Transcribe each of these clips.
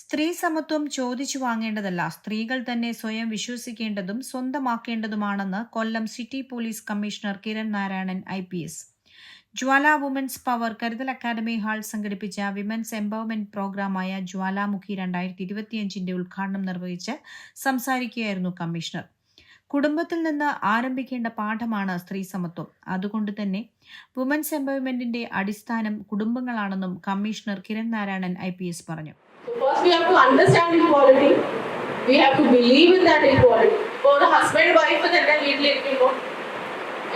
സ്ത്രീ സമത്വം ചോദിച്ചു വാങ്ങേണ്ടതല്ല, സ്ത്രീകൾ തന്നെ സ്വയം വിശ്വസിക്കേണ്ടതും സ്വന്തമാക്കേണ്ടതുമാണെന്ന് Kollam city police commissioner Kiran Narayanan IPS. Jwala women's power കരുതൽ അക്കാദമി ഹാൾ സംഘടിപ്പിച്ച വിമൻസ് എംപവർമെന്റ് പ്രോഗ്രാമായ ജ്വാലാമുഖി 2025 ഉദ്ഘാടനം നിർവഹിച്ച് സംസാരിക്കുകയായിരുന്നു കമ്മീഷണർ. കുടുംബത്തിൽ നിന്ന് ആരംഭിക്കേണ്ട പാഠമാണ് സ്ത്രീ സമത്വം. അതുകൊണ്ട് തന്നെ വുമൻസ് എംപവർമെന്റിന്റെ അടിസ്ഥാനം കുടുംബങ്ങളാണെന്നും കമ്മീഷണർ കിരൺ നാരായണൻ IPS പറഞ്ഞു. First, we have to understand equality. We have to believe in that equality. For the husband, wife, തന്നെ വീട്ടിലിരിക്കുമ്പോൾ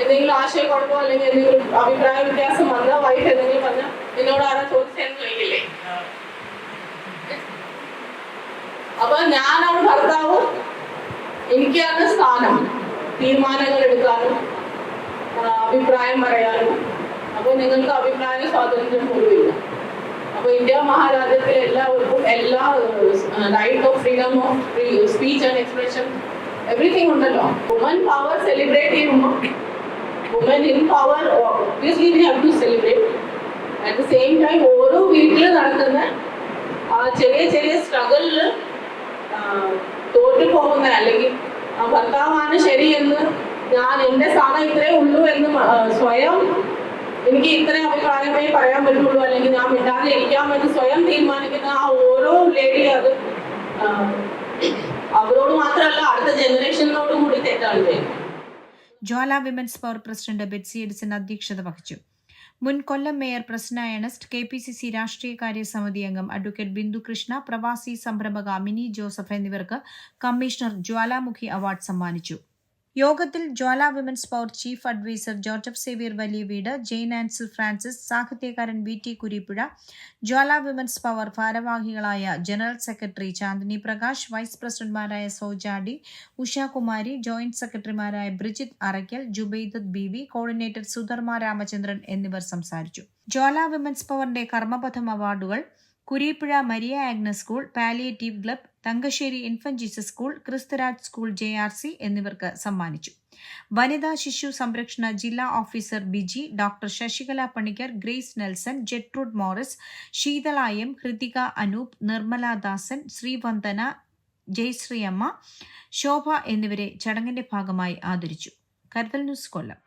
എന്തെങ്കിലും ആശയക്കുഴപ്പമോ അല്ലെങ്കിൽ എന്തെങ്കിലും അഭിപ്രായ വ്യത്യാസം വന്ന വൈഫ് എന്തെങ്കിലും പറഞ്ഞാൽ എന്നോട് ആരാ ചോദിച്ചെന്ന് ചോദിക്കില്ലേ? അപ്പൊ ഞാനാണ് ഭർത്താവ്, എനിക്കാണ് സ്ഥാനം തീരുമാനങ്ങൾ എടുക്കാനും അഭിപ്രായം പറയാനും. അപ്പൊ നിങ്ങൾക്ക് അഭിപ്രായ സ്വാതന്ത്ര്യം പോലും ഇല്ല. അപ്പൊ ഇന്ത്യ മഹാരാജ്യത്തിൽ എല്ലാവർക്കും എല്ലാ right of freedom of speech and expression everything ഉണ്ടല്ലോ. വുമൻ പവർ സെലിബ്രേറ്റ് ചെയ്യുമ്പോൾ woman in power obviously we have to celebrate. At the same time ഓരോ വീട്ടിൽ നടക്കുന്ന ആ ചെറിയ ചെറിയ സ്ട്രഗിളിൽ തോറ്റു പോകുന്ന അല്ലെങ്കിൽ ഭർത്താവാണ് ശരിയെന്ന് ഞാൻ എൻ്റെ സ്ഥാനം ഇത്രേ ഉള്ളൂ എന്ന് സ്വയം എനിക്ക് ഇത്രയും അഭിപ്രായമേ പറയാൻ പറ്റുള്ളൂ അല്ലെങ്കിൽ ഞാൻ മിണ്ടാതെ ഇരിക്കാമെന്ന് സ്വയം തീരുമാനിക്കുന്ന ആ ഓരോ ലേഡി അത് അവരോട് മാത്രമല്ല അടുത്ത ജനറേഷനോട് കൂടി തെറ്റാണ് ചെയ്യുന്നത്. Jwala women's power president Betsy Edison അധ്യക്ഷത വഹിച്ചു. മുൻ Kollam mayor Prasanna Ernest, KPCC രാഷ്ട്രീയകാര്യ സമിതി അംഗം അഡ്വക്കേറ്റ് ബിന്ദു കൃഷ്ണ, പ്രവാസി സംരംഭക മിനി ജോസഫ് എന്നിവർക്ക് കമ്മീഷണർ ജ്വാലാമുഖി അവാർഡ് സമ്മാനിച്ചു. യോഗത്തിൽ Jwala women's power chief adviser Joseph Xavier വലിയ വീട്, ജെയിൻ ആൻസിൽ ഫ്രാൻസിസ്, സാഹിത്യകാരൻ VT Kureepuzha, Jwala women's power ഭാരവാഹികളായ general secretary Chandini Prakash, vice പ്രസിഡന്റുമാരായ സോജാഡി, ഉഷാകുമാരി, ജോയിന്റ് സെക്രട്ടറിമാരായ ബ്രിജിത്ത് അറയ്ക്കൽ, ജുബൈദത്ത് BV, കോർഡിനേറ്റർ സുധർമ്മ രാമചന്ദ്രൻ എന്നിവർ സംസാരിച്ചു. ജ്വാല വിമൻസ് പവറിന്റെ കർമ്മപഥം അവാർഡുകൾ Kureepuzha Maria Agnes school, palliative club, Thangassery infant Jesus school, Kristuraj school JRC എന്നിവർക്ക് സമ്മാനിച്ചു. വനിതാ ശിശു സംരക്ഷണ ജില്ലാ officer Biji, doctor Sasikala Panicker, Grace Nelson, Gertrude Morris, Sheethala M, Hrithika Anoop, Nirmala Dasan, Srivandana, ജയശ്രീയമ്മ, ശോഭ എന്നിവരെ ചടങ്ങിന്റെ ഭാഗമായി ആദരിച്ചു. കരുതൽ ന്യൂസ് കൊല്ലം.